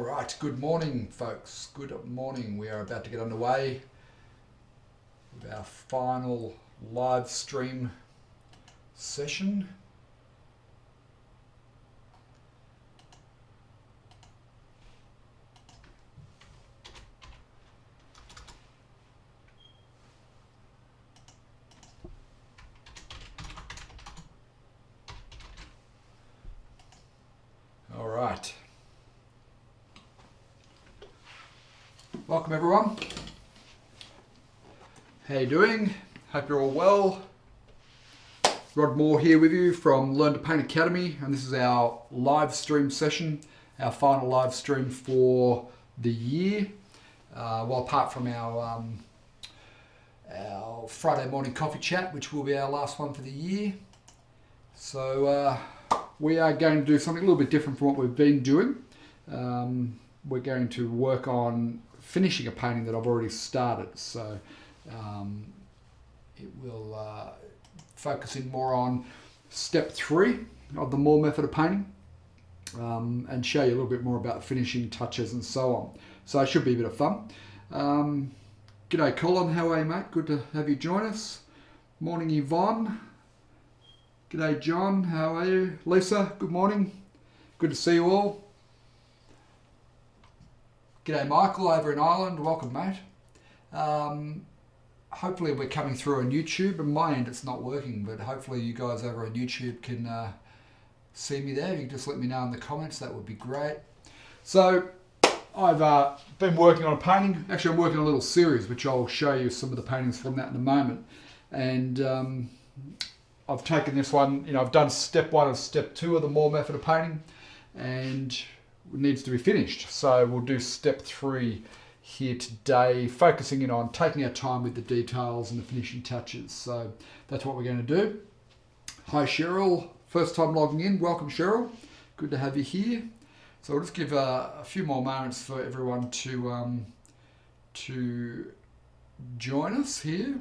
All right, good morning, folks. Good morning. We are about to get underway with our final live stream session. All right. Welcome, everyone. How you doing? Hope you're all well. Rod Moore here with you from Learn to Paint Academy, and this is our live stream session, our final live stream for the year. Well, apart from our Friday morning coffee chat, which will be our last one for the year. So we are going to do something a little bit different from what we've been doing. We're going to work on finishing a painting that I've already started. So it will focus in more on step 3 of the Moore method of painting, and show you a little bit more about the finishing touches and so on. So it should be a bit of fun. G'day Colin, how are you, mate? Good to have you join us. Morning Yvonne. G'day John, how are you? Lisa, good morning. Good to see you all. G'day Michael over in Ireland, welcome mate. Hopefully we're coming through on YouTube. On my end it's not working, but hopefully you guys over on YouTube can see me there. You can just let me know in the comments, that would be great. So I've been working on a painting. Actually I'm working on a little series which I'll show you some of the paintings from that in a moment. And I've taken this one, I've done step 1 and step 2 of the Moore method of painting, and it needs to be finished. So we'll do step 3 here today, focusing in on taking our time with the details and the finishing touches. So that's what we're going to do. Hi Cheryl, first time logging in. Welcome Cheryl, good to have you here. So we'll just give a few more moments for everyone to join us here.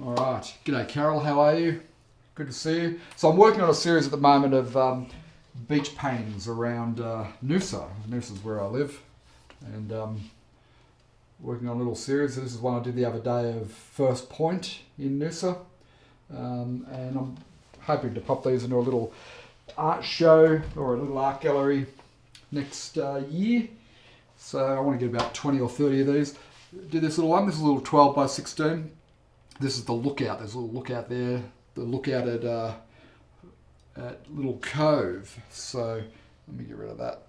All right, g'day Carol, how are you? Good to see you. So I'm working on a series at the moment of beach paintings around Noosa. Noosa's where I live, and working on a little series. This is one I did the other day of First Point in Noosa, and I'm hoping to pop these into a little art show or a little art gallery next year. So I want to get about 20 or 30 of these. Did this little one. This is a little 12 by 16. This is the lookout. There's a little lookout there. The lookout at Little Cove. So let me get rid of that.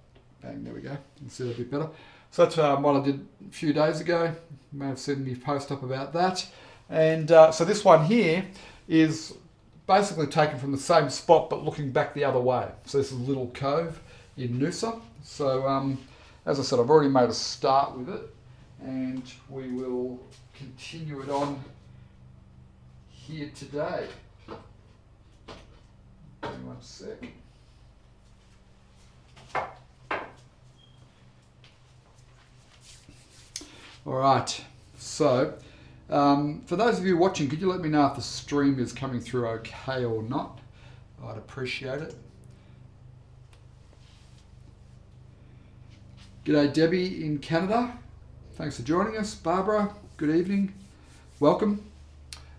Bang, there we go. You can see that a bit better. So that's what I did a few days ago. You may have seen me post up about that. And so this one here is basically taken from the same spot but looking back the other way. So this is Little Cove in Noosa. So as I said, I've already made a start with it, and we will continue it on here today. Give me 1 sec. All right, so for those of you watching, could you let me know if the stream is coming through okay or not? I'd appreciate it. G'day Debbie in Canada. Thanks for joining us. Barbara, good evening. Welcome.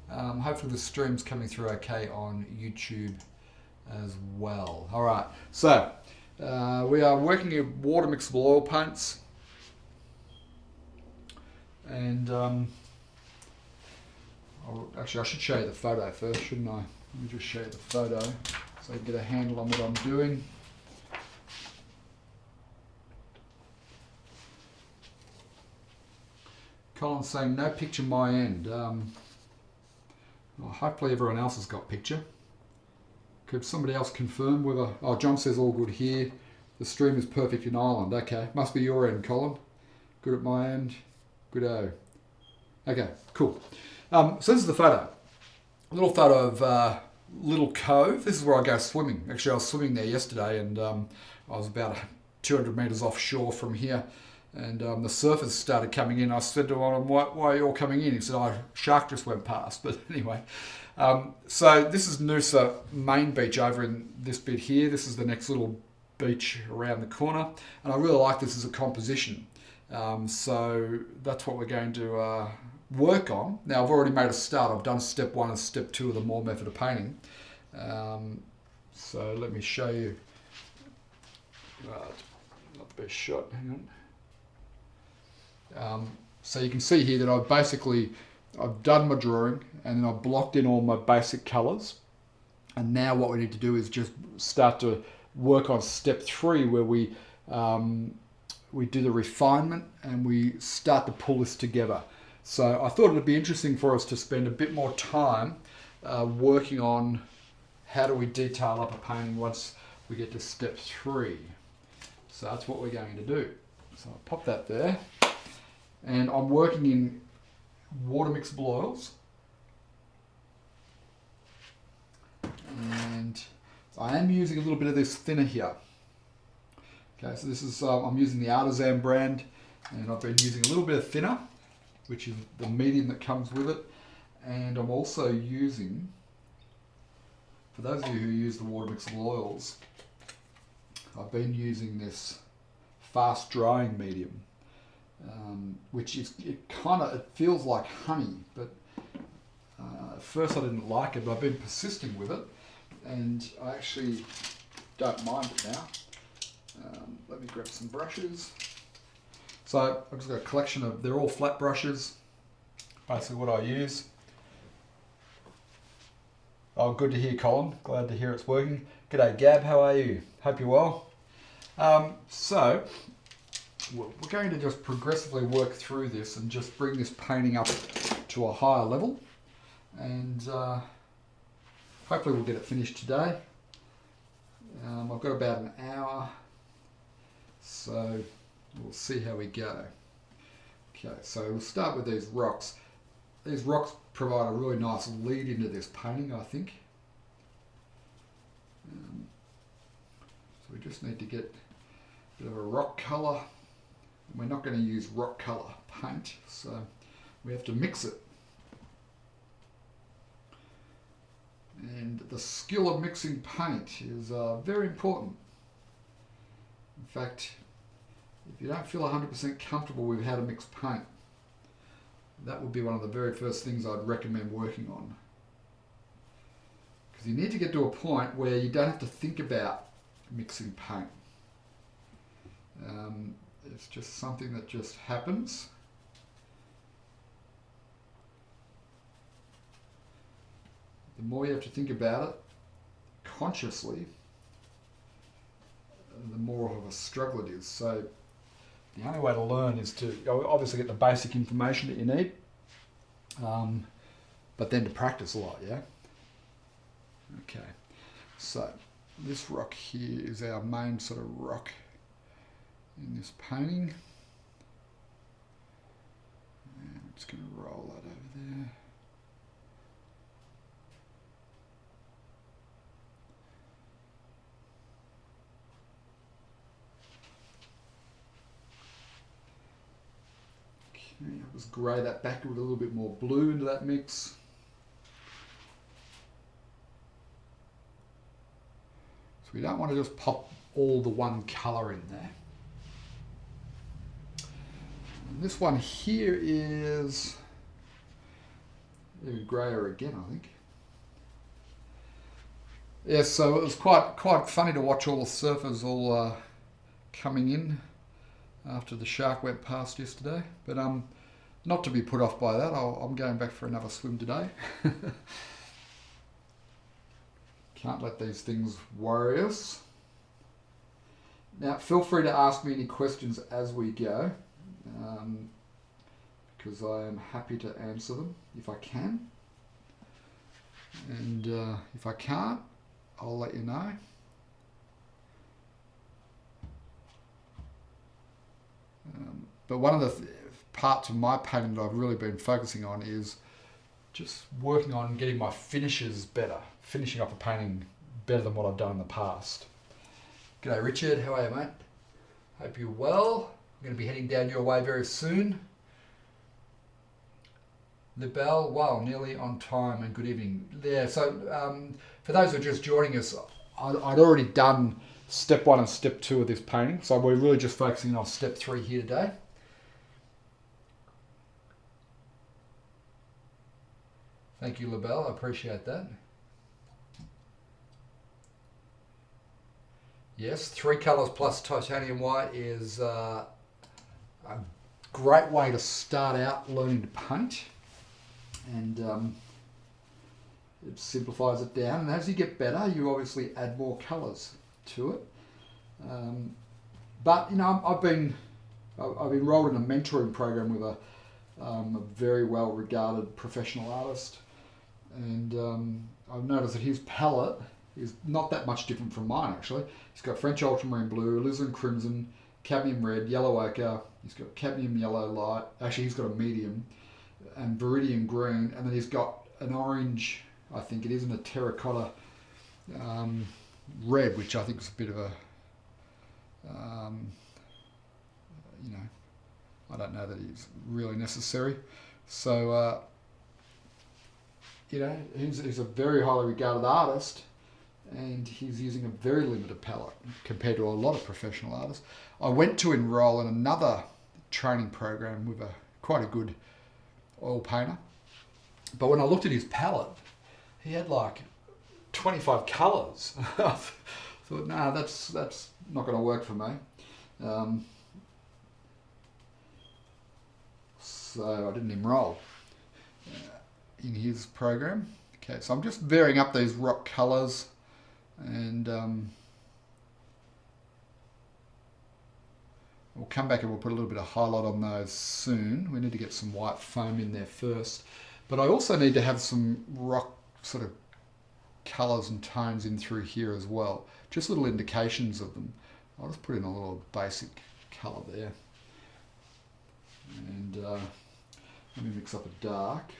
Hopefully the stream's coming through okay on YouTube as well. All right, so we are working in water mixable oil paints, and actually I should show you the photo first, shouldn't I? Let me just show you the photo so you get a handle on what I'm doing. Colin's saying no picture my end. Well, hopefully everyone else has got picture. Could somebody else confirm whether... Oh, John says all good here. The stream is perfect in Ireland. Okay, must be your end, Colin. Good at my end. Good-o. Okay, cool. So this is the photo. A little photo of Little Cove. This is where I go swimming. Actually, I was swimming there yesterday, and I was about 200 metres offshore from here. And the surfers started coming in. I said to him, why are you all coming in? He said, oh, shark just went past. But anyway, so this is Noosa main beach over in this bit here. This is the next little beach around the corner. And I really like this as a composition. So that's what we're going to work on. Now, I've already made a start. I've done step 1 and step 2 of the Moore method of painting. So let me show you. It's not the best shot. Hang on. So you can see here that I've done my drawing and then I've blocked in all my basic colours, and now what we need to do is just start to work on step 3, where we do the refinement and we start to pull this together. So I thought it'd be interesting for us to spend a bit more time working on how do we detail up a painting once we get to step 3. So that's what we're going to do. So I'll pop that there. And I'm working in water mixable oils. And I am using a little bit of this thinner here. Okay, so this is, I'm using the Artisan brand, and I've been using a little bit of thinner, which is the medium that comes with it. And I'm also using, for those of you who use the water mixable oils, I've been using this fast drying medium. Which is, it feels like honey, but at first I didn't like it, but I've been persisting with it, and I actually don't mind it now. Let me grab some brushes. So I've just got a collection of, they're all flat brushes, basically what I use. Oh, good to hear, Colin. Glad to hear it's working. G'day, Gab. How are you? Hope you're well. So we're going to just progressively work through this and just bring this painting up to a higher level, and hopefully we'll get it finished today. I've got about an hour, so we'll see how we go. Okay, so we'll start with these rocks. These rocks provide a really nice lead into this painting, I think. So we just need to get a bit of a rock colour. We're not going to use rock colour paint, so we have to mix it. And the skill of mixing paint is very important. In fact, if you don't feel 100% comfortable with how to mix paint, that would be one of the very first things I'd recommend working on. Because you need to get to a point where you don't have to think about mixing paint. It's just something that just happens. The more you have to think about it consciously, the more of a struggle it is. So the only way to learn is to obviously get the basic information that you need, but then to practice a lot, yeah? Okay, so this rock here is our main sort of rock in this painting. And I'm just going to roll that over there. Okay, I'll just grey that back with a little bit more blue into that mix. So we don't want to just pop all the one colour in there. And this one here is even greyer again, I think. Yeah, so it was quite funny to watch all the surfers all coming in after the shark went past yesterday. But not to be put off by that. I'm going back for another swim today. Can't let these things worry us. Now, feel free to ask me any questions as we go, because I am happy to answer them if I can. And if I can't, I'll let you know. But one of the parts of my painting that I've really been focusing on is just working on getting my finishes better, finishing up a painting better than what I've done in the past. G'day Richard, how are you, mate? Hope you're well. going to be heading down your way very soon. Libelle, wow, nearly on time, and good evening. Yeah, so for those who are just joining us, I'd already done step 1 and step 2 of this painting, so we're really just focusing on step 3 here today. Thank you, Libelle, I appreciate that. Yes, 3 colours plus titanium white is a great way to start out learning to paint, and it simplifies it down. And as you get better, you obviously add more colours to it. But you know, I've been enrolled in a mentoring program with a very well regarded professional artist, and I've noticed that his palette is not that much different from mine actually. He's got French ultramarine blue, alizarin crimson, cadmium red, yellow ochre. He's got cadmium yellow light. Actually, he's got a medium, and viridian green, and then he's got an orange. I think it is, in a terracotta red, which I think is a bit of a, you know, I don't know that it's really necessary. So, you know, he's a very highly regarded artist, and he's using a very limited palette compared to a lot of professional artists. I went to enroll in another training program with quite a good oil painter, but when I looked at his palette, he had like 25 colours. I thought, nah, that's not going to work for me. So I didn't enroll in his program. Okay, so I'm just varying up these rock colours, and we'll come back and we'll put a little bit of highlight on those soon. We need to get some white foam in there first, but I also need to have some rock sort of colours and tones in through here as well, just little indications of them. I'll just put in a little basic colour there, and let me mix up a dark.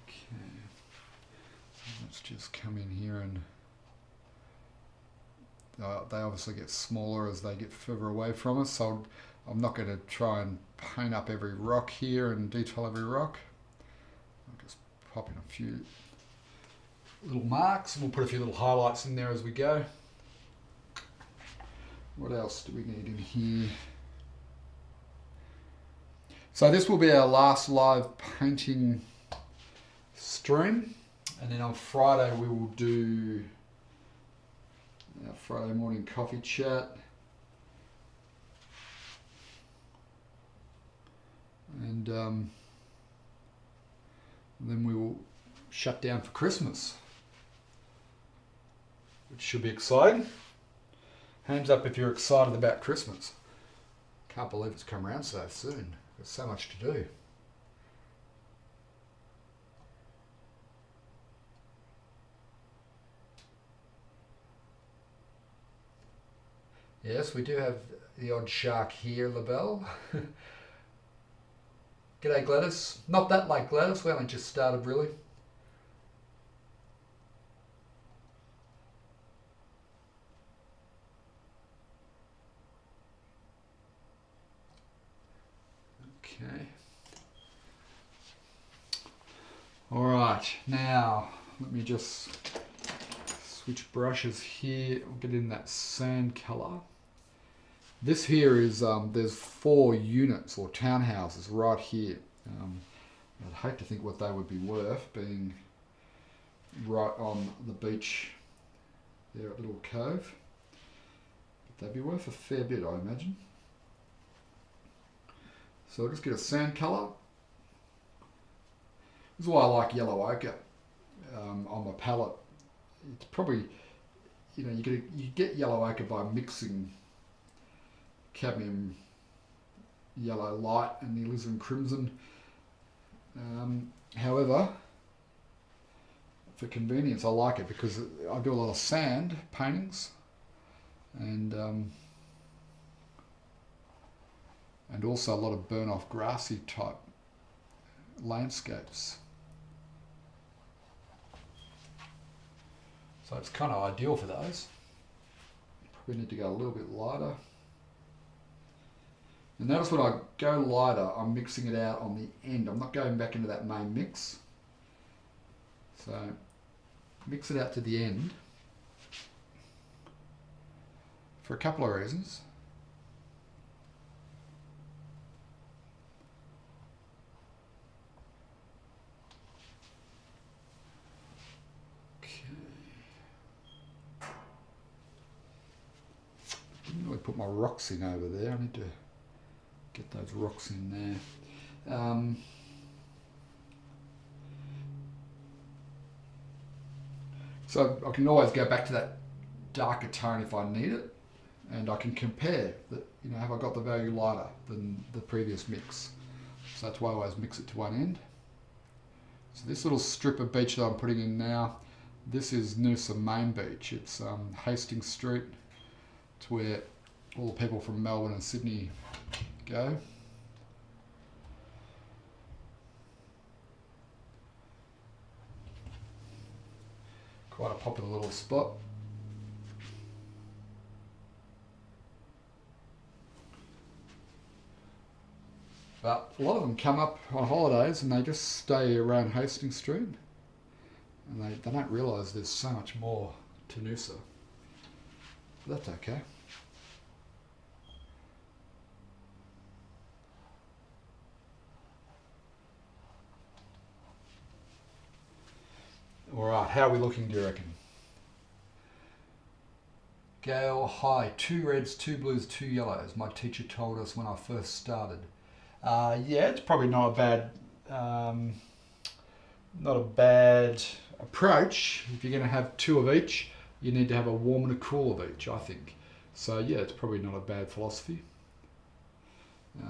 Okay, let's just come in here, and they obviously get smaller as they get further away from us, so I'm not going to try and paint up every rock here and detail every rock. I'll just pop in a few little marks, and we'll put a few little highlights in there as we go. What else do we need in here? So this will be our last live painting stream, and then on Friday we will do our Friday morning coffee chat, and then we will shut down for Christmas, which should be exciting. Hands up if you're excited about Christmas. Can't believe it's come around so soon. There's so much to do. Yes, we do have the odd shark here, Libelle. G'day Gladys. Not that late, Gladys. We only just started, really. Okay. All right. Now, let me just switch brushes here. We'll get in that sand color. This here is, there's 4 units or townhouses right here. I'd hate to think what they would be worth, being right on the beach there at Little Cove. But they'd be worth a fair bit, I imagine. So I'll just get a sand colour. This is why I like yellow ochre on my palette. It's probably, you know, you get yellow ochre by mixing cadmium yellow light and the alizarin crimson. However, for convenience, I like it because I do a lot of sand paintings, and also a lot of burn off grassy type landscapes. So it's kind of ideal for those. Probably need to go a little bit lighter. And notice when I go lighter, I'm mixing it out on the end. I'm not going back into that main mix. So mix it out to the end for a couple of reasons. Didn't really put my rocks in over there. I need to get those rocks in there. So I can always go back to that darker tone if I need it, and I can compare that, you know, have I got the value lighter than the previous mix. So that's why I always mix it to one end. So this little strip of beach that I'm putting in now, this is Noosa Main Beach. It's Hastings Street. It's where all the people from Melbourne and Sydney go. Quite a popular little spot. But a lot of them come up on holidays and they just stay around Hastings Street, and they don't realise there's so much more to Noosa. But that's okay. Alright, how are we looking, do you reckon? Gale, hi, 2 reds, 2 blues, 2 yellows. My teacher told us when I first started. Yeah, it's probably not a bad approach. If you're going to have 2 of each, you need to have a warm and a cool of each, I think. So yeah, it's probably not a bad philosophy. You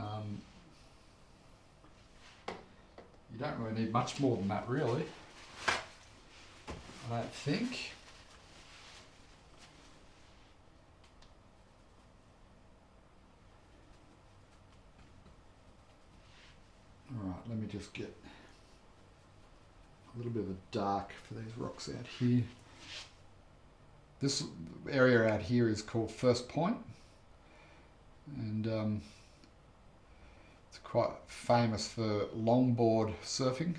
don't really need much more than that, really. I don't think. Alright, let me just get a little bit of a dark for these rocks out here. This area out here is called First Point, and it's quite famous for longboard surfing.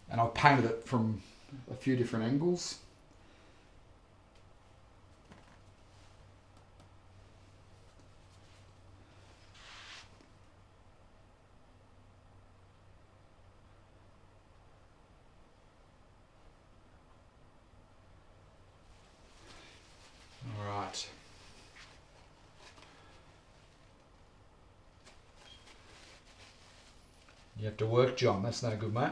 And I've painted it from a few different angles. All right. You have to work, John. That's no good, mate.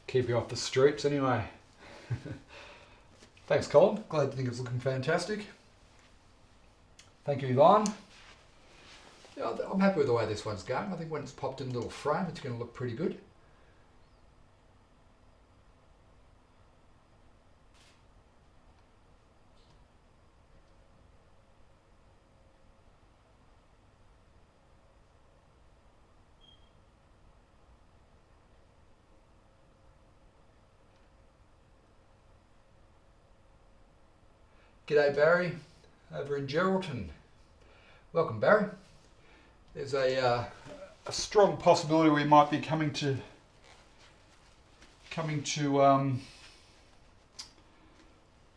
Keep you off the streets anyway. Thanks, Colin. Glad to think it's looking fantastic. Thank you, Yvonne. Yeah, I'm happy with the way this one's going. I think when it's popped in a little frame, it's going to look pretty good. G'day Barry, over in Geraldton. Welcome Barry. There's a strong possibility we might be coming to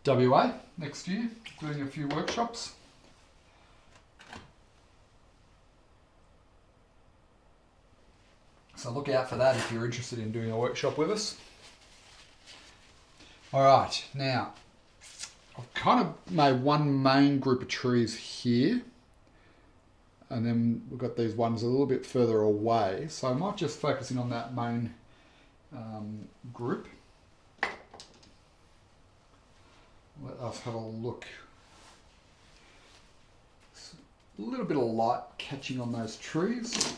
WA next year, doing a few workshops. So look out for that if you're interested in doing a workshop with us. All right, now I've kind of made one main group of trees here, and then we've got these ones a little bit further away. So I might just focus in on that main group. Let us have a look. A little bit of light catching on those trees.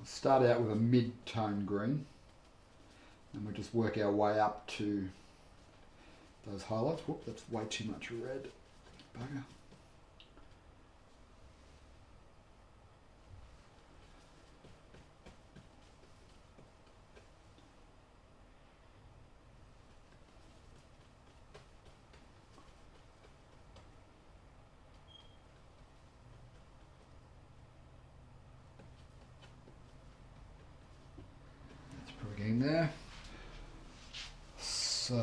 Start out with a mid-tone green, and we'll just work our way up to those highlights. Whoop, that's way too much red. Bugger. That's probably getting there. So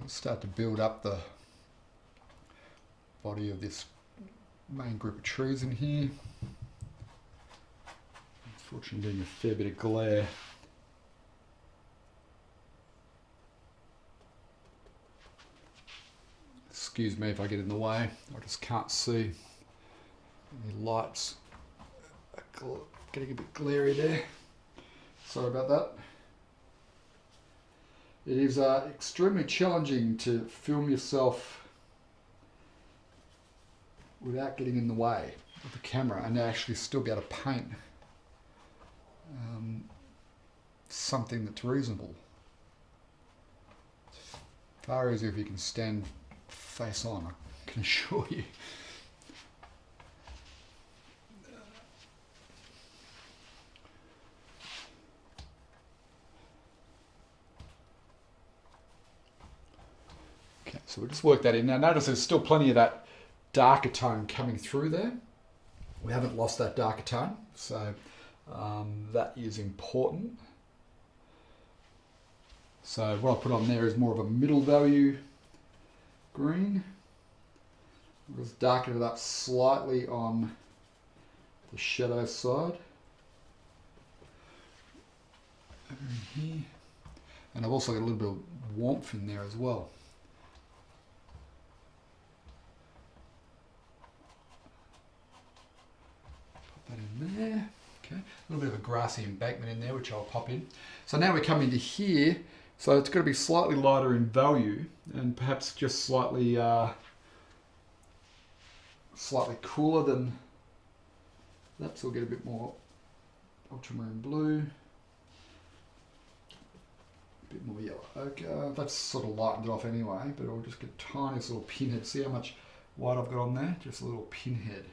I'll start to build up the body of this main group of trees in here. Unfortunately, getting a fair bit of glare. Excuse me if I get in the way, I just can't see. The lights are getting a bit glary there. Sorry about that. It is extremely challenging to film yourself without getting in the way of the camera and actually still be able to paint something that's reasonable. It's far easier if you can stand face on, I can assure you. Okay, so we'll just work that in. Now notice there's still plenty of that darker tone coming through there. We haven't lost that darker tone, so that is important. So what I put on there is more of a middle value green. We'll just darken it up slightly on the shadow side. Over in here. And I've also got a little bit of warmth in there as well. Pop that in there. Okay, a little bit of a grassy embankment in there, which I'll pop in. So now we come into here. So it's got to be slightly lighter in value and perhaps just slightly slightly cooler than that. So we'll get a bit more ultramarine blue, a bit more yellow ochre. That's sort of lightened it off anyway, but I'll just get a tiny little pinhead. See how much white I've got on there? Just a little pinhead.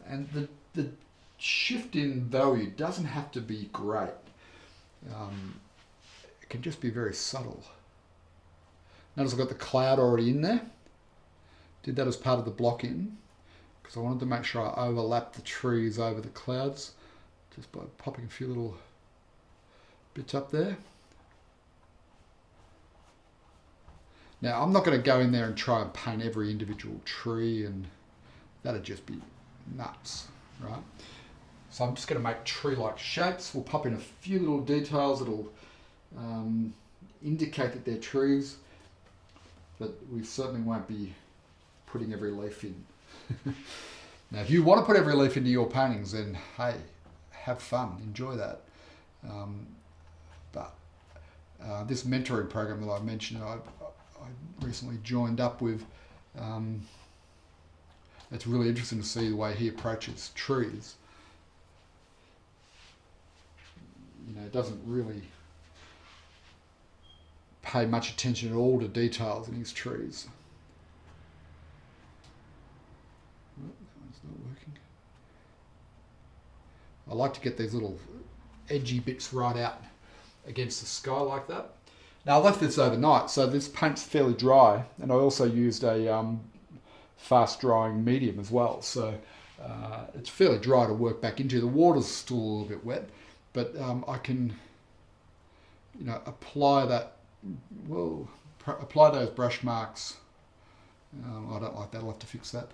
And the shift in value doesn't have to be great. It can just be very subtle. Notice I've got the cloud already in there. Did that as part of the block in because I wanted to make sure I overlap the trees over the clouds just by popping a few little bits up there. Now I'm not going to go in there and try and paint every individual tree, and that'd just be nuts, right? So I'm just going to make tree-like shapes. We'll pop in a few little details that'll indicate that they're trees, but we certainly won't be putting every leaf in. Now, if you want to put every leaf into your paintings, then hey, have fun, enjoy that. But this mentoring program that I mentioned, I recently joined up with. It's really interesting to see the way he approaches trees. You know, doesn't really pay much attention at all to details in his trees. Oh, that one's not working. I like to get these little edgy bits right out against the sky like that. Now I left this overnight, so this paint's fairly dry, and I also used a fast drying medium as well, so it's fairly dry to work back into. The water's still a little bit wet, but I can, you know, apply that. Well, apply those brush marks. I don't like that. I'll have to fix that.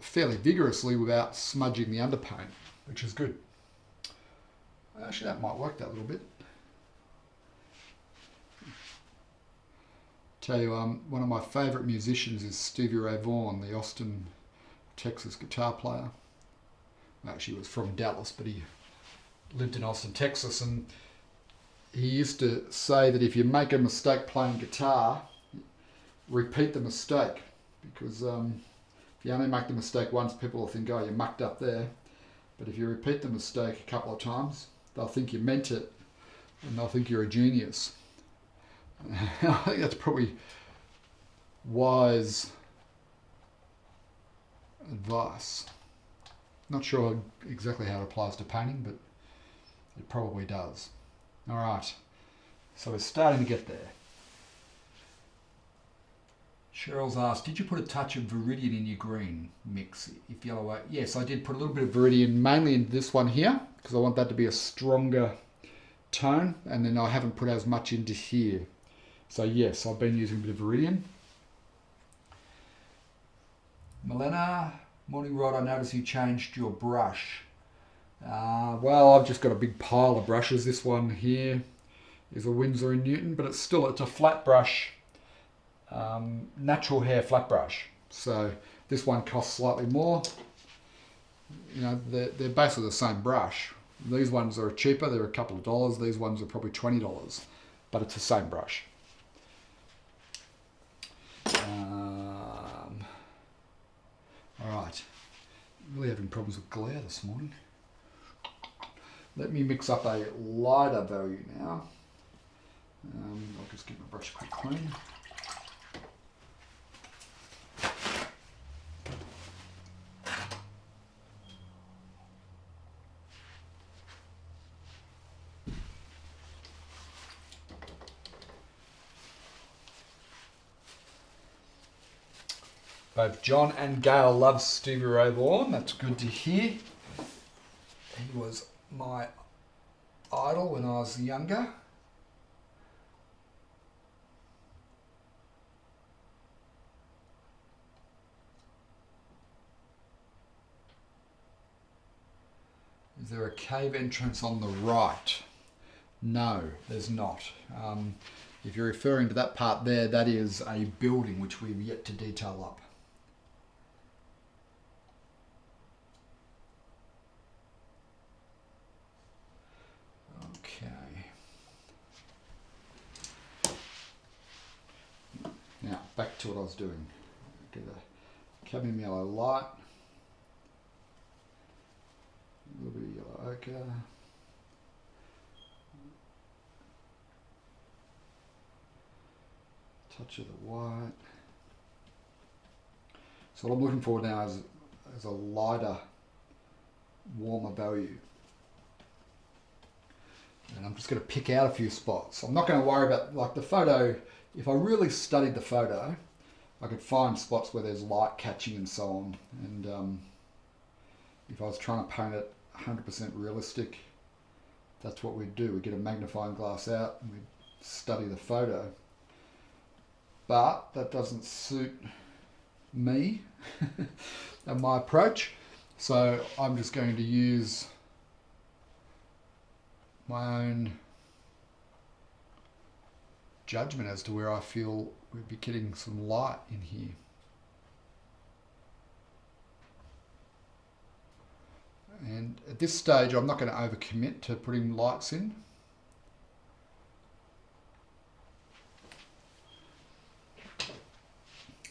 Fairly vigorously without smudging the underpaint, which is good. Actually, that might work that little bit. Tell you, one of my favourite musicians is Stevie Ray Vaughan, the Austin, Texas guitar player. Actually, he was from Dallas, but he lived in Austin, Texas, and he used to say that if you make a mistake playing guitar, repeat the mistake, because if you only make the mistake once, people will think, oh, you mucked up there. But if you repeat the mistake a couple of times, they'll think you meant it, and they'll think you're a genius. I think that's probably wise advice. Not sure exactly how it applies to painting, but it probably does. All right, so we're starting to get there. Cheryl's asked, did you put a touch of Viridian in your green mix? If yellow, yes, I did put a little bit of Viridian, mainly in this one here, because I want that to be a stronger tone, and then I haven't put as much into here. So yes, I've been using a bit of Viridian. Milena, morning Rod, I noticed you changed your brush. Well, I've just got a big pile of brushes. This one here is a Winsor & Newton, but it's a flat brush, natural hair flat brush. So this one costs slightly more. You know, they're basically the same brush. These ones are cheaper, they're a couple of dollars. These ones are probably $20, but it's the same brush. All right, really having problems with glare this morning. Let me mix up a lighter value now. I'll just get my brush quick clean. Both John and Gail love Stevie Ray Vaughan. That's good to hear. He was my idol when I was younger. Is there a cave entrance on the right? No, there's not. If you're referring to that part there, that is a building which we've yet to detail up. Now, back to what I was doing. Get a cadmium yellow light, a little bit of yellow ochre, touch of the white. So what I'm looking for now is a lighter, warmer value. And I'm just going to pick out a few spots. I'm not going to worry about, like the photo, if I really studied the photo, I could find spots where there's light catching and so on. And if I was trying to paint it 100% realistic, that's what we'd do. We'd get a magnifying glass out and we'd study the photo. But that doesn't suit me and my approach. So I'm just going to use my own judgment as to where I feel we'd be getting some light in here. And at this stage, I'm not going to overcommit to putting lights in.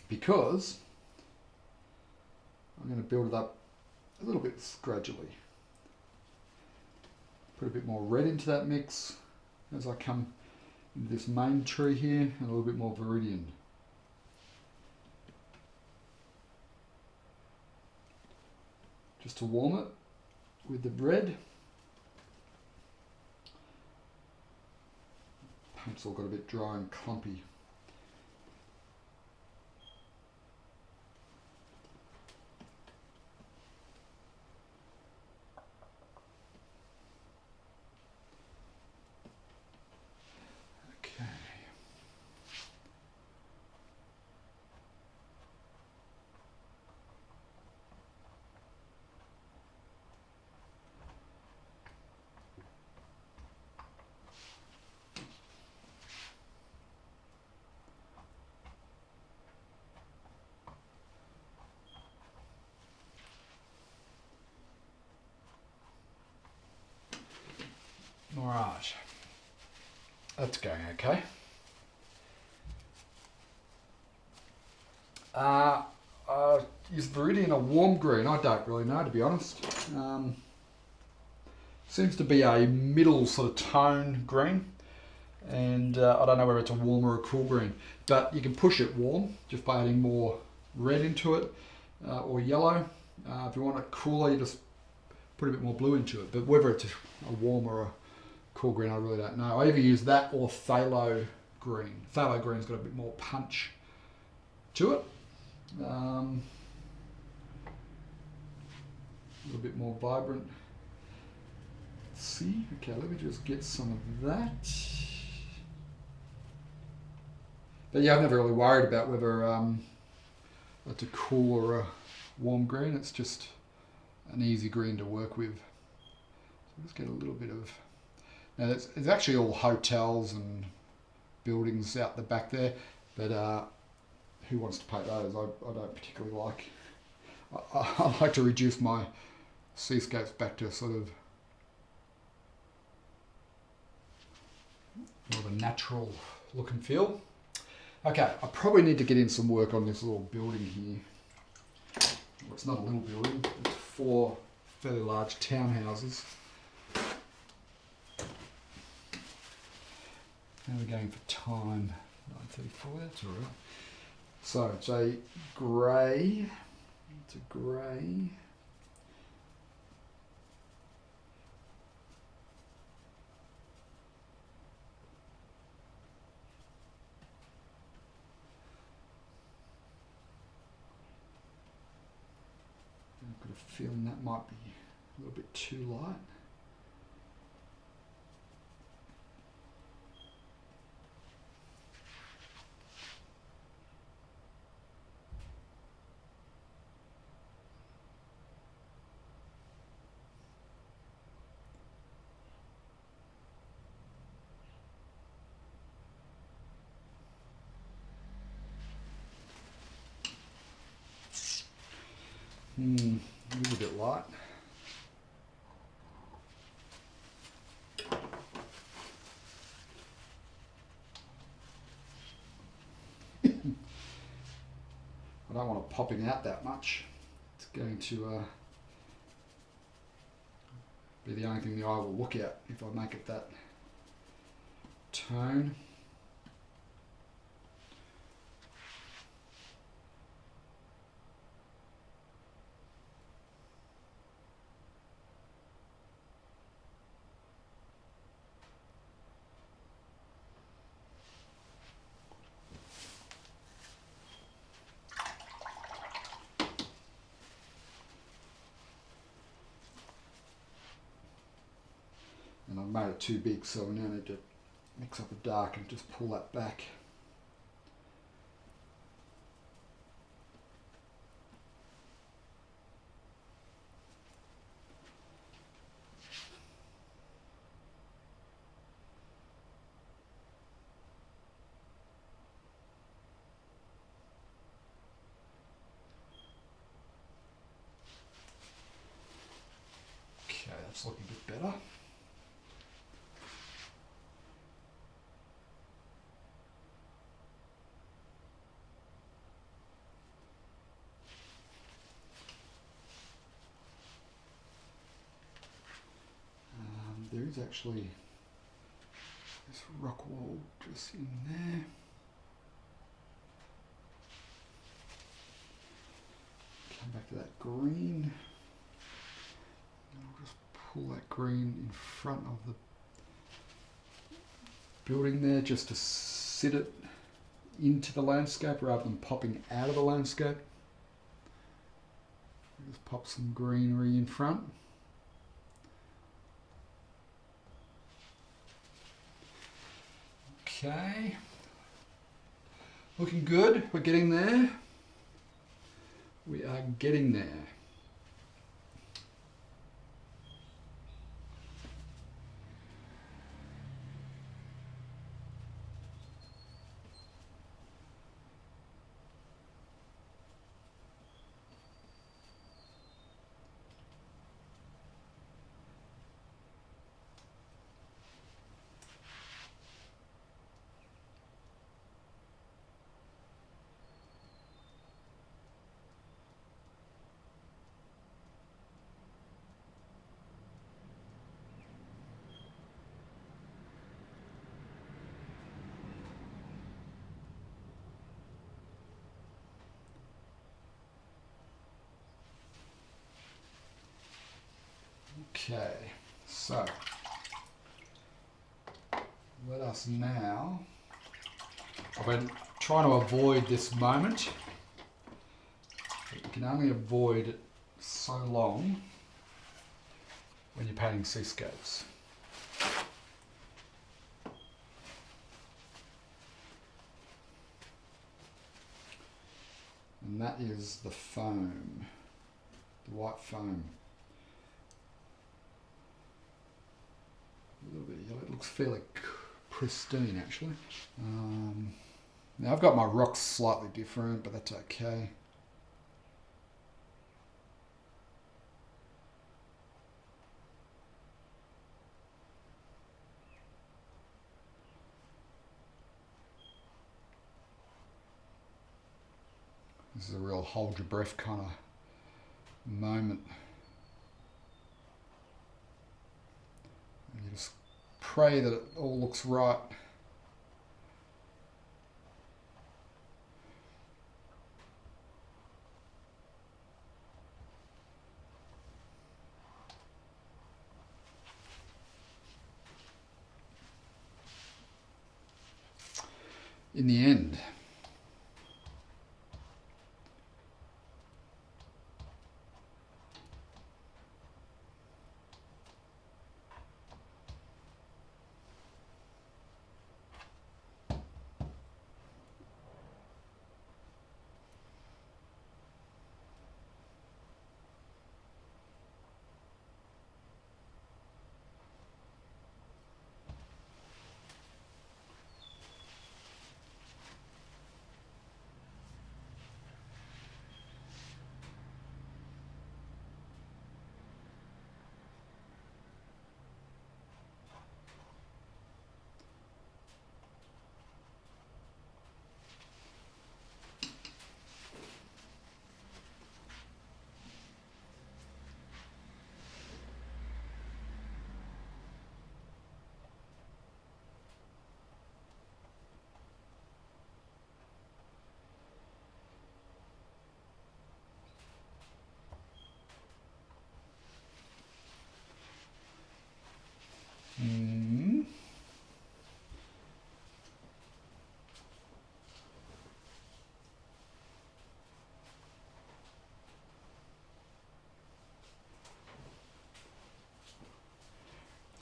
Because I'm going to build it up a little bit gradually. Put a bit more red into that mix as I come into this main tree here, and a little bit more Viridian. Just to warm it with the red. Paint's all got a bit dry and clumpy. That's going okay. I is Viridian a warm green? I don't really know, to be honest. Seems to be a middle sort of tone green, and I don't know whether it's a warm or a cool green, but you can push it warm just by adding more red into it or yellow. If you want it cooler, you just put a bit more blue into it, but whether it's a warm or a cool green, I really don't know. I either use that or phthalo green. Phthalo green's got a bit more punch to it. A little bit more vibrant. Let's see, okay, let me just get some of that. But yeah, I've never really worried about whether it's a cool or a warm green. It's just an easy green to work with. So let's get a little bit of... Now it's actually all hotels and buildings out the back there, but who wants to paint those? I don't particularly like. I like to reduce my seascapes back to sort of more of a natural look and feel. Okay, I probably need to get in some work on this little building here. Well, it's not a little building, it's 4 fairly large townhouses. Now we're going for time, 9:34, that's all right. So it's a grey, it's a grey. I've got a feeling that might be a little bit too light. A little bit light. I don't want it popping out that much. It's going to be the only thing the eye will look at if I make it that tone. And I've made it too big, so we now need to mix up the dark and just pull that back. Okay, that's looking a bit better. There is actually this rock wall just in there. Come back to that green. And I'll just pull that green in front of the building there just to sit it into the landscape rather than popping out of the landscape. Just pop some greenery in front. Okay, looking good. We're getting there. We are getting there. Okay, so let us now, I've been trying to avoid this moment. You can only avoid it so long when you're painting seascapes. And that is the foam, the white foam. A little bit yellow, it looks fairly pristine actually. Now I've got my rocks slightly different, but that's okay. This is a real hold your breath kind of moment. And you just pray that it all looks right. In the end.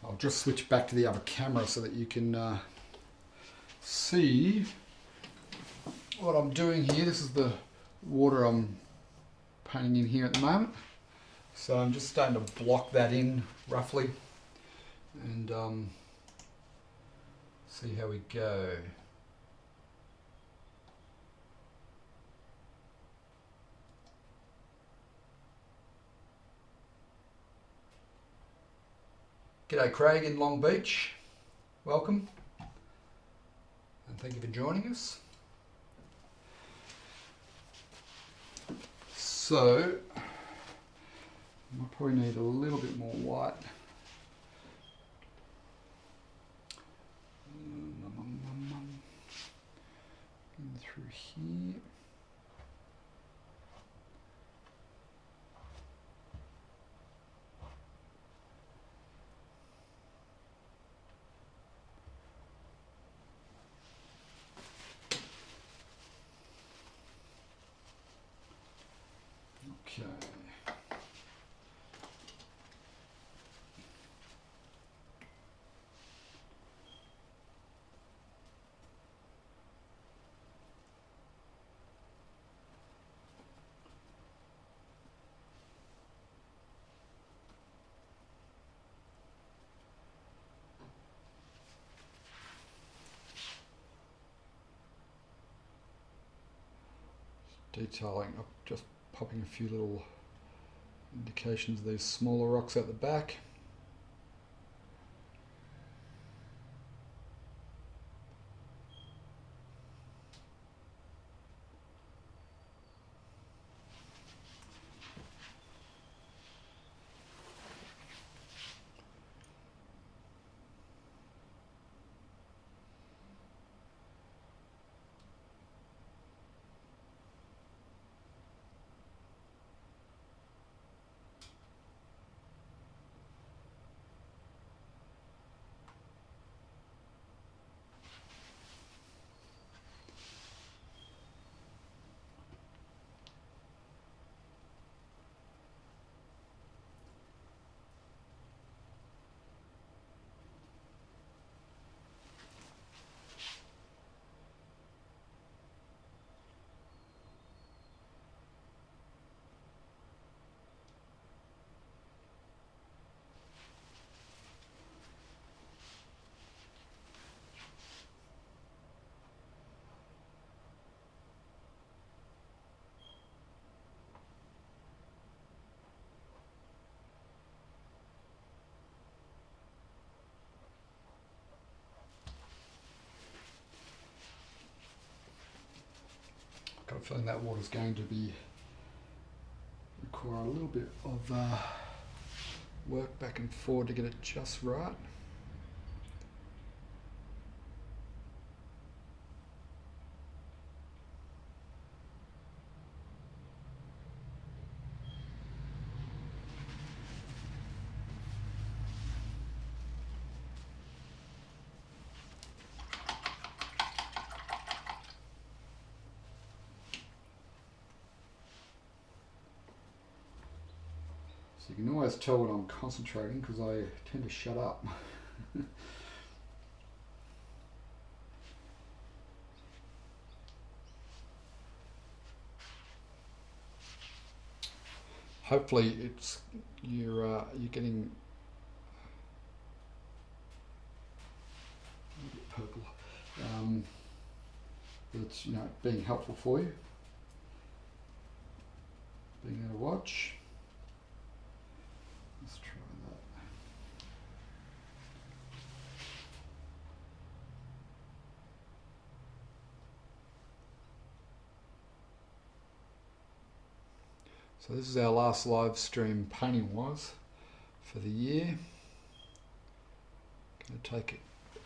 I'll just switch back to the other camera so that you can see what I'm doing here. This is the water I'm painting in here at the moment. So I'm just starting to block that in roughly and see how we go. G'day Craig in Long Beach, welcome and thank you for joining us. So, I probably need a little bit more white. In through here. Okay. Detailing, just popping a few little indications of these smaller rocks at the back. feeling that water's going to be require a little bit of work back and forward to get it just right. So you can always tell when I'm concentrating because I tend to shut up. Hopefully it's you're getting a bit purple. It's being helpful for you, being able to watch. Let's try that. So this is our last live stream painting wise for the year. Going to take a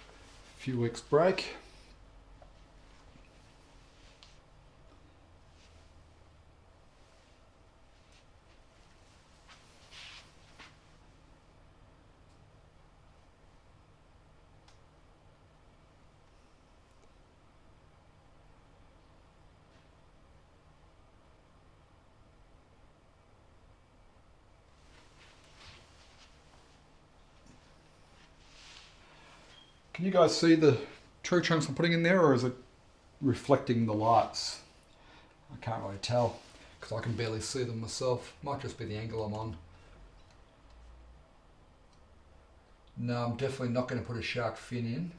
few weeks break. Can you guys see the tree trunks I'm putting in there, or is it reflecting the lights? I can't really tell because I can barely see them myself. Might just be the angle I'm on. No, I'm definitely not going to put a shark fin in.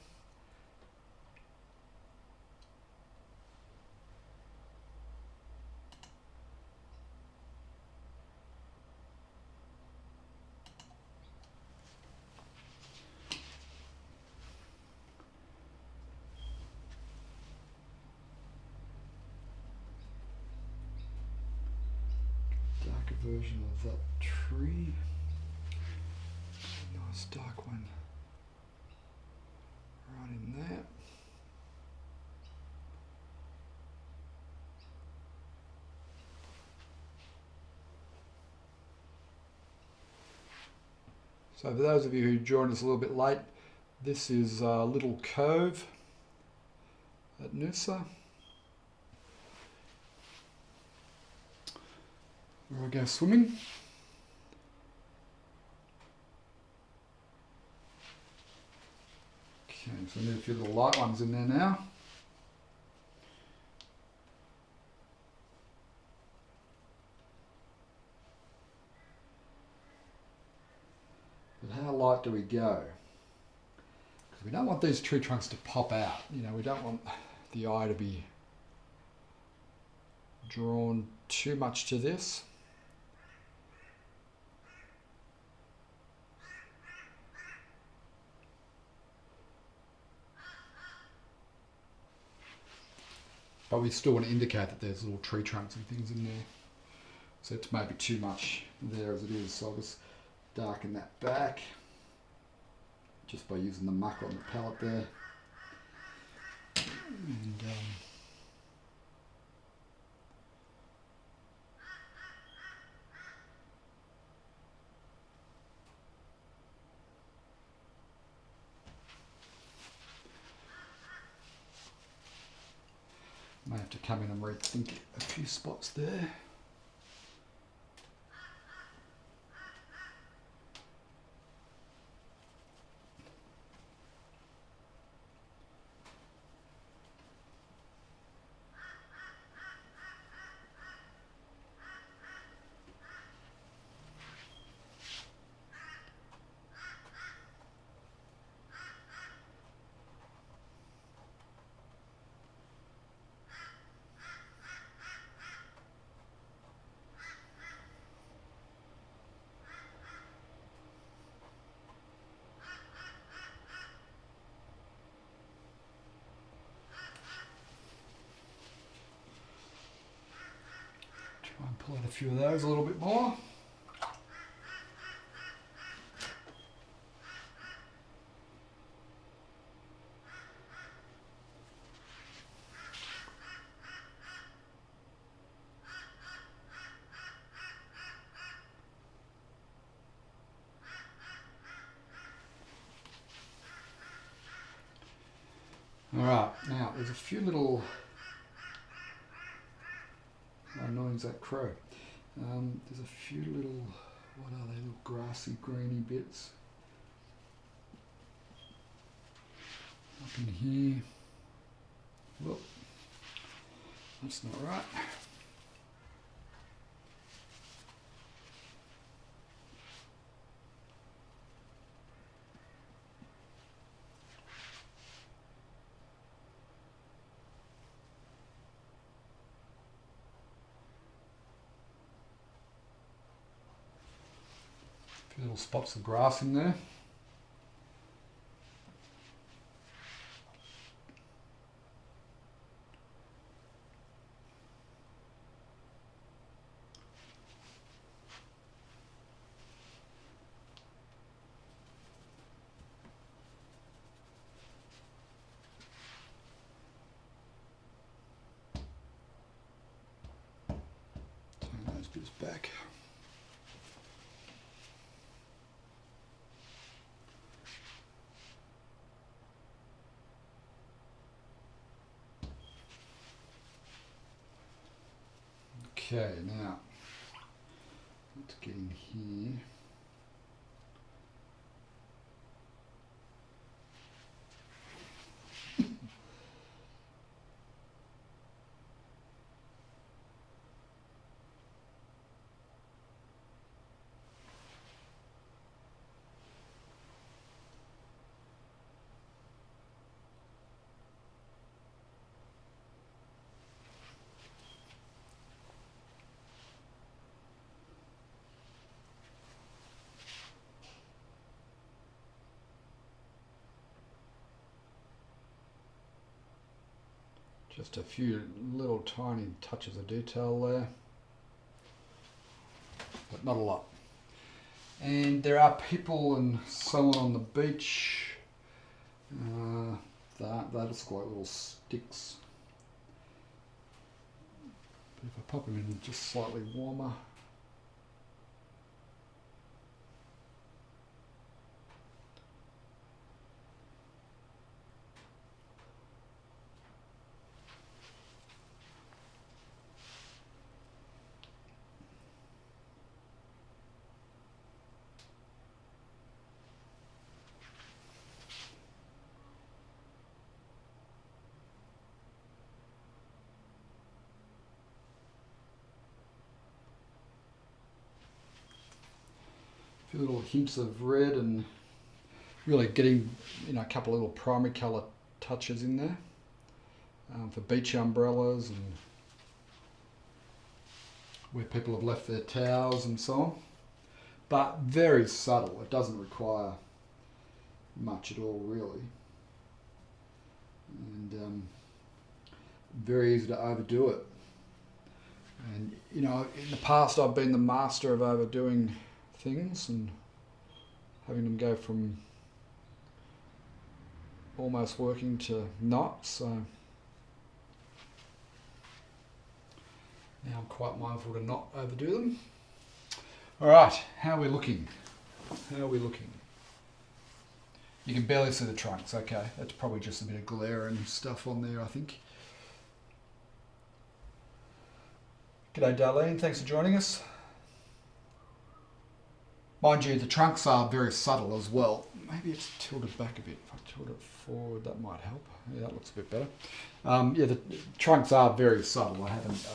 Darker version of that tree. Nice dark one right in there. So for those of you who joined us a little bit late, this is a little cove at Noosa, where I go swimming. Okay, so I need a few little light ones in there now. But how light do we go? Because we don't want these tree trunks to pop out. We don't want the eye to be drawn too much to this. But we still want to indicate that there's little tree trunks and things in there. So it's maybe too much there as it is. So I'll just darken that back just by using the muck on the palette there. And may have to come in and rethink a few spots there. few of those a little bit more. Alright, now there's a few little... How annoying is that crow? There's a few little, what are they, little grassy, greeny bits up in here. Well, that's not right. A few little spots of grass in there. Turn those bits back. Okay, now let's get in here. Just a few little tiny touches of detail there, but not a lot. And there are people and so on the beach. That looks like little sticks. But if I pop them in just slightly warmer. Few little hints of red and really getting, you know, a couple of little primary colour touches in there for beach umbrellas and where people have left their towels and so on. But very subtle. It doesn't require much at all, really. And very easy to overdo it. And, you know, in the past I've been the master of overdoing things and having them go from almost working to not, so now I'm quite mindful to not overdo them. Alright, how are we looking? How are we looking? You can barely see the trunks, okay, that's probably just a bit of glare and stuff on there, I think. G'day Darlene, thanks for joining us. Mind you, the trunks are very subtle as well. Maybe it's tilted back a bit. If I tilt it forward, that might help. Yeah, that looks a bit better. Yeah, the trunks are very subtle. I haven't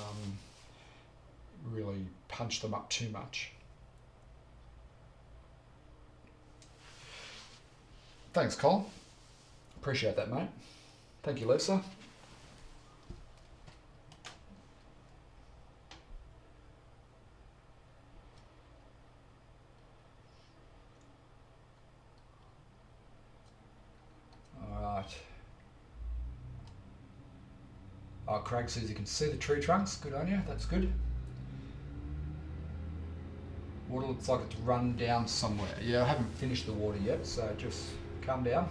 really punched them up too much. Thanks, Cole. Appreciate that, mate. Thank you, Lisa. Oh, Craig says you can see the tree trunks. Good on you. That's good. water looks like it's run down somewhere. Yeah, I haven't finished the water yet, so just calm down.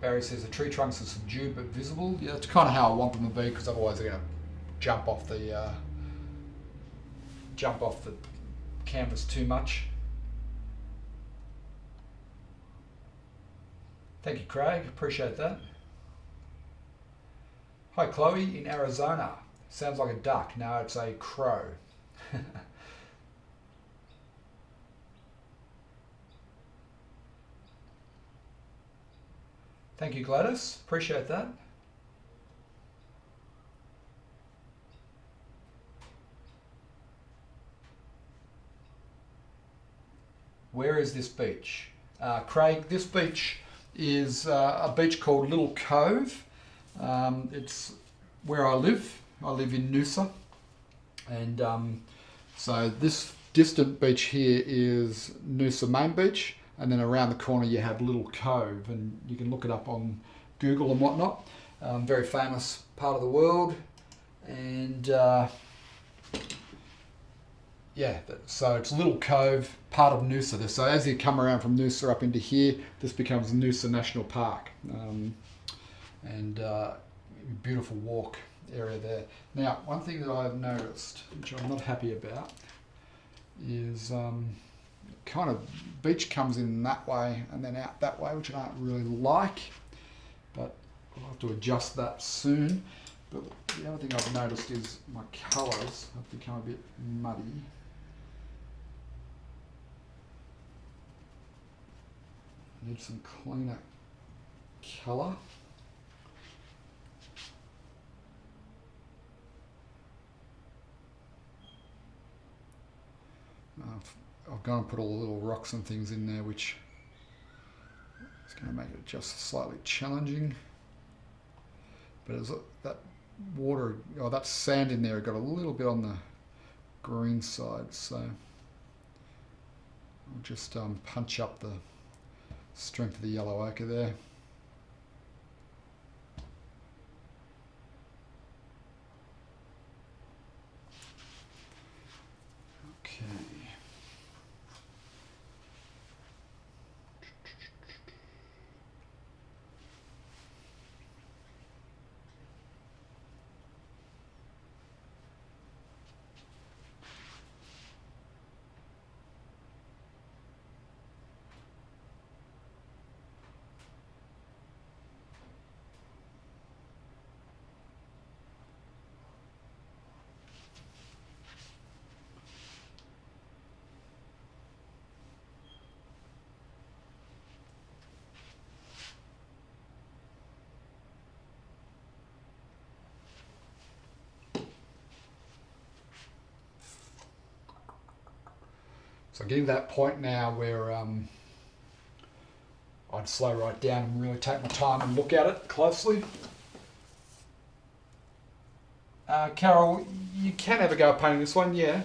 Barry says the tree trunks are subdued but visible. Yeah, that's kind of how I want them to be, because otherwise they're going to jump off the canvas too much. Thank you, Craig. Appreciate that. Hi, Chloe in Arizona. Sounds like a duck. No, it's a crow. Thank you, Gladys. Appreciate that. Where is this beach? Craig, this beach is a beach called Little Cove. It's where I live. I live in Noosa. And so this distant beach here is Noosa Main Beach. And then around the corner you have Little Cove, and you can look it up on Google and whatnot. Very famous part of the world. And yeah, so it's Little Cove, part of Noosa. So as you come around from Noosa up into here, this becomes Noosa National Park. Beautiful walk area there. Now, one thing that I've noticed, which I'm not happy about, is kind of beach comes in that way and then out that way, which I don't really like, but I'll have to adjust that soon. But the other thing I've noticed is my colours have become a bit muddy. I need some cleaner colour. I've gone and put all the little rocks and things in there, which is going to make it just slightly challenging. But as that water, or that sand in there, got a little bit on the green side, so I'll just punch up the strength of the yellow ochre there. Okay. So getting to that point now where I'd slow right down and really take my time and look at it closely. Carol, you can have a go at painting this one, yeah.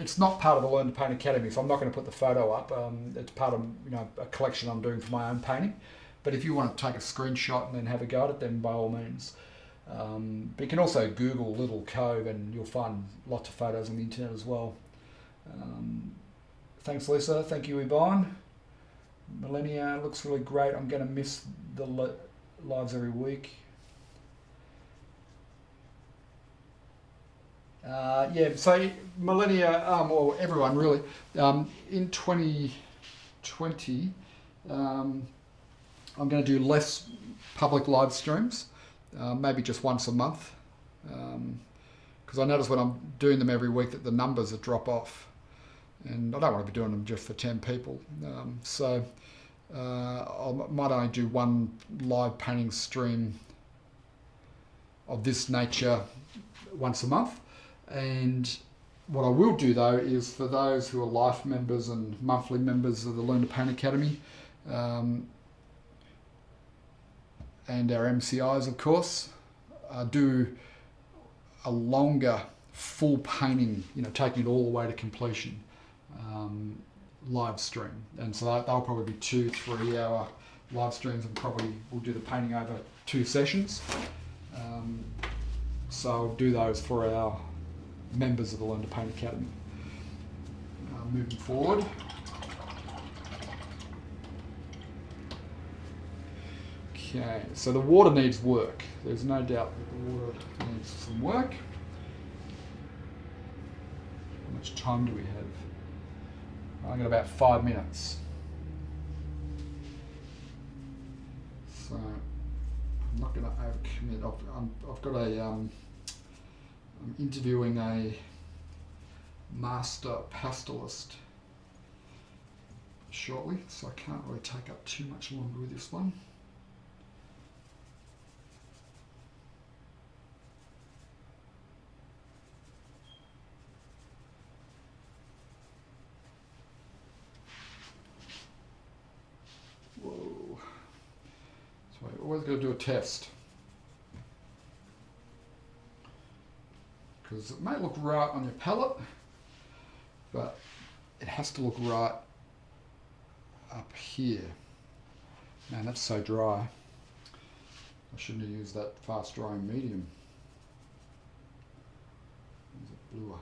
It's not part of the Learn to Paint Academy, so I'm not going to put the photo up. It's part of a collection I'm doing for my own painting. But if you want to take a screenshot and then have a go at it, then by all means. But you can also Google Little Cove and you'll find lots of photos on the internet as well. Thanks, Lisa. Thank you, Yvonne. Millennia looks really great. I'm going to miss the lives every week. Yeah, so Millennia, or everyone really, in 2020, I'm going to do less public live streams, maybe just once a month, because I notice when I'm doing them every week that the numbers are drop off. And I don't want to be doing them just for 10 people. So I might only do one live painting stream of this nature once a month. And what I will do though is for those who are life members and monthly members of the Learn to Paint Academy, and our MCIs of course, do a longer full painting, taking it all the way to completion. Live stream, and so they'll probably be 2-3 hour live streams, and probably we'll do the painting over 2 sessions. So I'll do those for our members of the Learn to Paint Academy. moving forward. Okay, so the water needs work. There's no doubt that the water needs some work. How much time do we have? I've got about 5 minutes. So I'm not going to overcommit. I've got a I'm interviewing a master pastelist shortly, so I can't really take up too much longer with this one. Whoa. So I always got to do a test. Because it may look right on your palette, but it has to look right up here. Man, that's so dry. I shouldn't have used that fast drying medium. Is it bluer?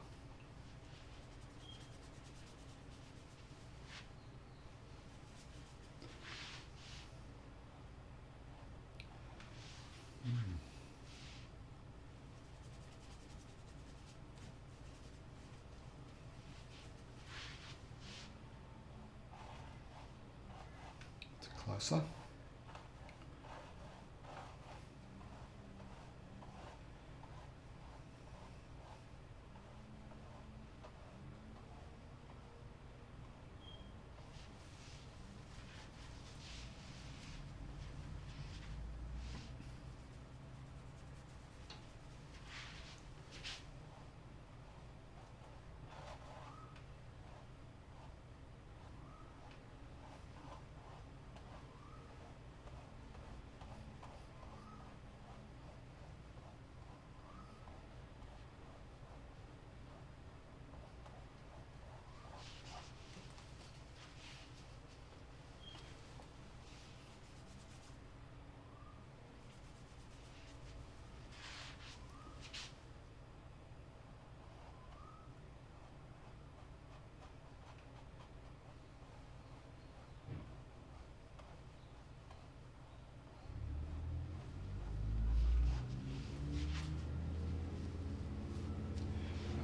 Closer.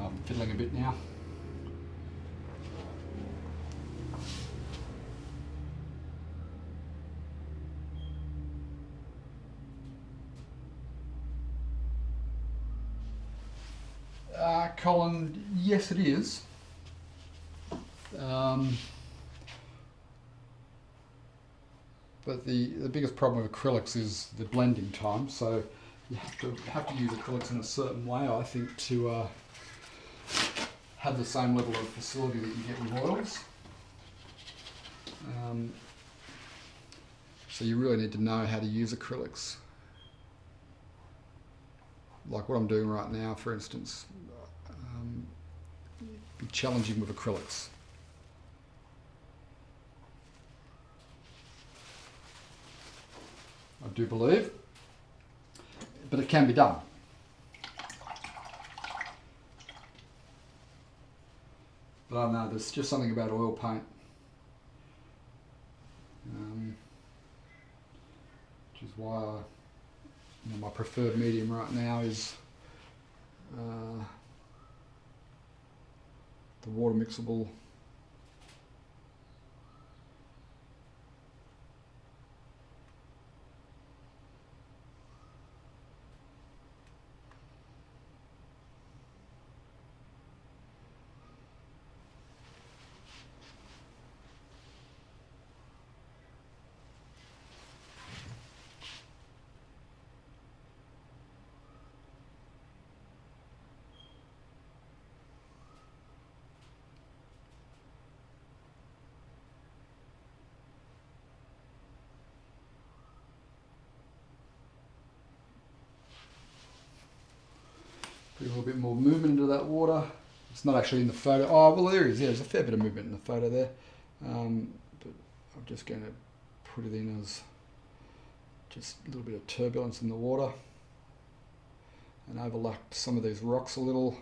I'm fiddling a bit now. Colin, yes it is. But the biggest problem with acrylics is the blending time. So you have to use acrylics in a certain way, I think, to have the same level of facility that you get with oils. So you really need to know how to use acrylics. Like what I'm doing right now, for instance, be challenging with acrylics. I do believe, but it can be done. But I don't know, there's just something about oil paint, which is why my preferred medium right now is the water mixable . Put a little bit more movement into that water. It's not actually in the photo. Oh, well, there is. Yeah, there's a fair bit of movement in the photo there. But I'm just going to put it in as just a little bit of turbulence in the water and overlap some of these rocks a little.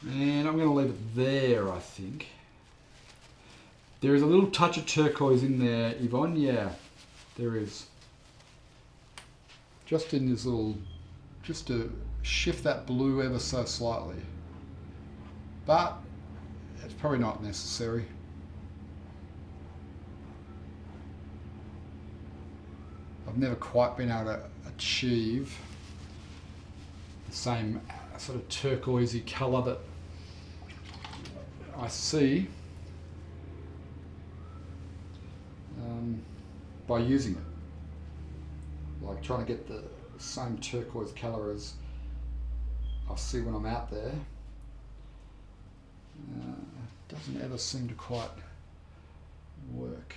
And I'm going to leave it there, I think. There is a little touch of turquoise in there, Yvonne. Yeah, there is. Just in this little, just to shift that blue ever so slightly. But it's probably not necessary. I've never quite been able to achieve the same sort of turquoisey colour that I see by using it. Like trying to get the same turquoise colour as I see when I'm out there. Doesn't ever seem to quite work.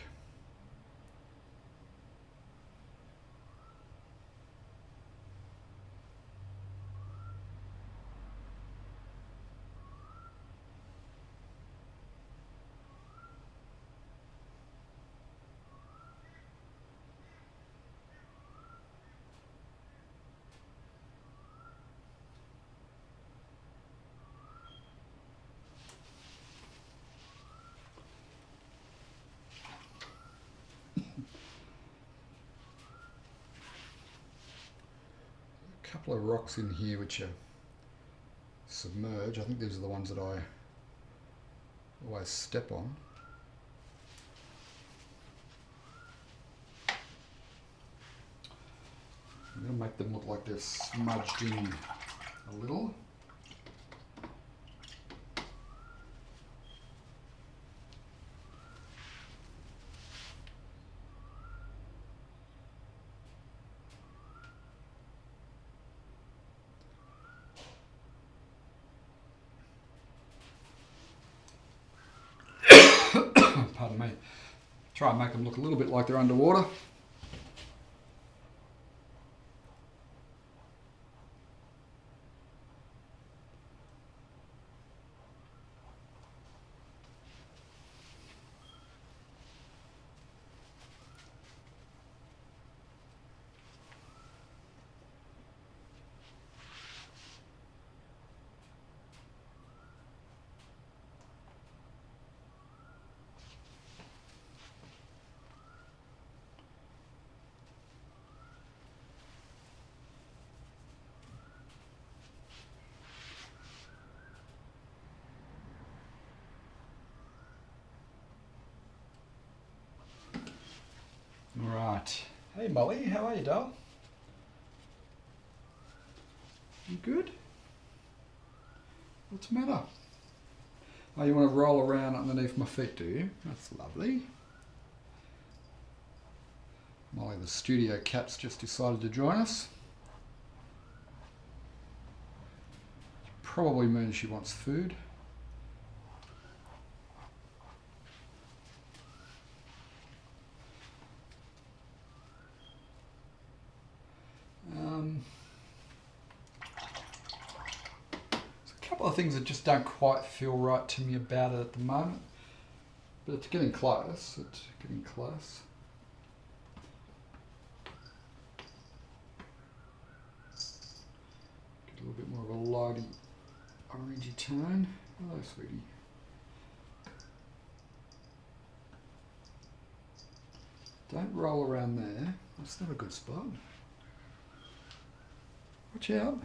Couple of rocks in here which are submerged. I think these are the ones that I always step on. I'm going to make them look like they're smudged in a little. Pardon me. Try and make them look a little bit like they're underwater. Right. Hey Molly, how are you, doll? You good? What's the matter? Oh, you want to roll around underneath my feet, do you? That's lovely. Molly, the studio cat's just decided to join us. Probably means she wants food. Of things that just don't quite feel right to me about it at the moment, but it's getting close. It's getting close. Get a little bit more of a lighty orangey tone. Hello, sweetie. Don't roll around there. That's not a good spot. Watch out.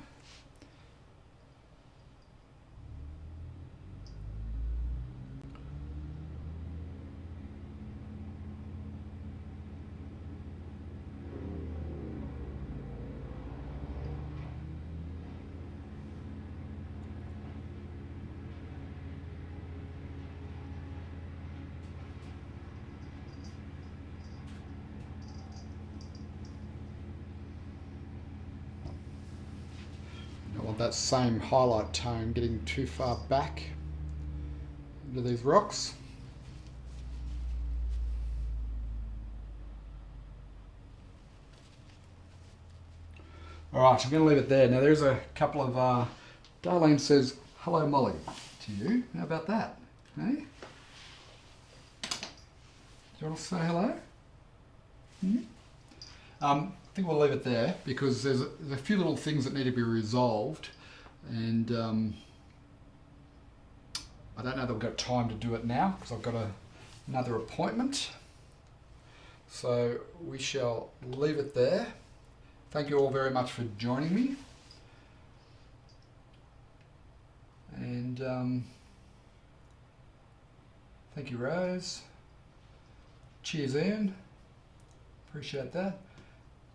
That same highlight tone getting too far back into these rocks. Alright, I'm going to leave it there. Now there's a couple of, Darlene says, hello Molly to you. How about that? Hey? Do you want to say hello? I think we'll leave it there because there's a few little things that need to be resolved, and I don't know that we've got time to do it now because I've got another appointment. So we shall leave it there. Thank you all very much for joining me. And thank you, Rose. Cheers, Ian. Appreciate that.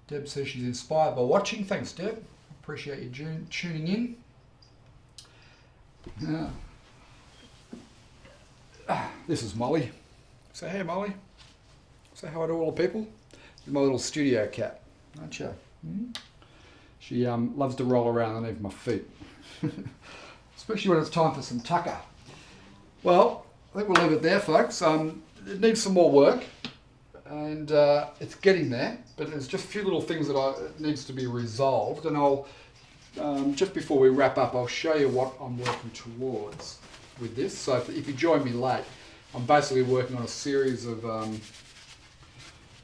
Deb says she's inspired by watching. Thanks, Deb. Appreciate you tuning in. This is Molly. Say hey, Molly. Say hi to all the people. You're my little studio cat, aren't you? She loves to roll around underneath my feet. Especially when it's time for some tucker. Well, I think we'll leave it there, folks. It needs some more work, and it's getting there, but there's just a few little things that needs to be resolved, and I'll, just before we wrap up, I'll show you what I'm working towards with this. So if you join me late, I'm basically working on a series of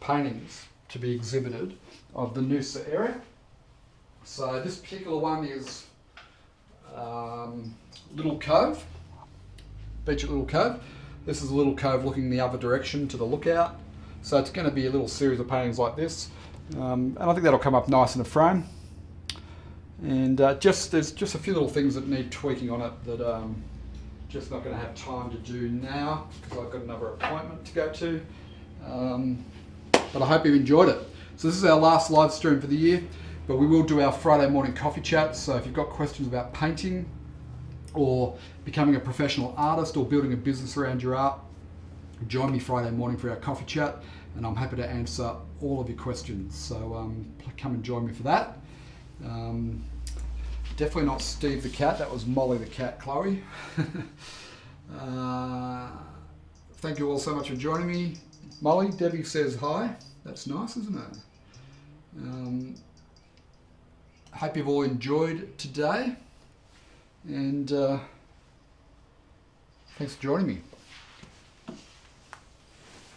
paintings to be exhibited of the Noosa area. So this particular one is Little Cove, beach at Little Cove. This is a little cove looking the other direction to the lookout. So it's going to be a little series of paintings like this, and I think that'll come up nice in a frame. And there's just a few little things that need tweaking on it that just not going to have time to do now because I've got another appointment to go to. But I hope you enjoyed it. So this is our last live stream for the year, but we will do our Friday morning coffee chat. So if you've got questions about painting or becoming a professional artist or building a business around your art, join me Friday morning for our coffee chat, and I'm happy to answer all of your questions. So come and join me for that. Definitely not Steve the cat, that was Molly the cat, Chloe. Thank you all so much for joining me. Molly, Debbie says hi. That's nice, isn't it? Hope you've all enjoyed today, and thanks for joining me.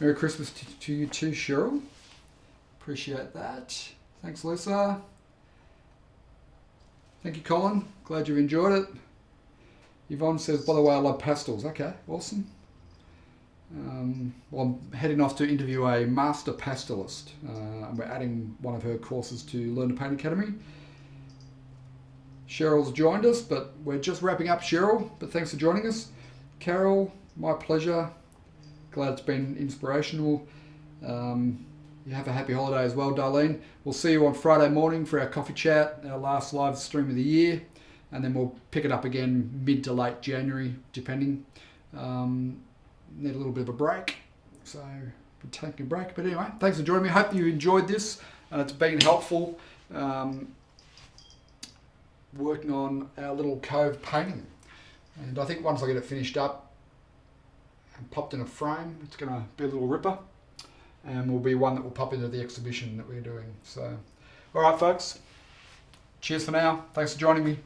Merry Christmas to you too, Cheryl. Appreciate that. Thanks, Lisa. Thank you, Colin. Glad you've enjoyed it. Yvonne says, by the way, I love pastels. Okay, awesome. Well, I'm heading off to interview a master pastelist. And we're adding one of her courses to Learn to Paint Academy. Cheryl's joined us, but we're just wrapping up, Cheryl. But thanks for joining us. Carol, my pleasure. Glad it's been inspirational. You have a happy holiday as well, Darlene. We'll see you on Friday morning for our coffee chat, our last live stream of the year, and then we'll pick it up again mid to late January, depending. Need a little bit of a break, so we're taking a break. But anyway, thanks for joining me. Hope you enjoyed this and it's been helpful. Working on our little cove painting, and I think once I get it finished up and popped in a frame, it's going to be a little ripper, and will be one that will pop into the exhibition that we're doing. So, all right, folks. Cheers for now. Thanks for joining me.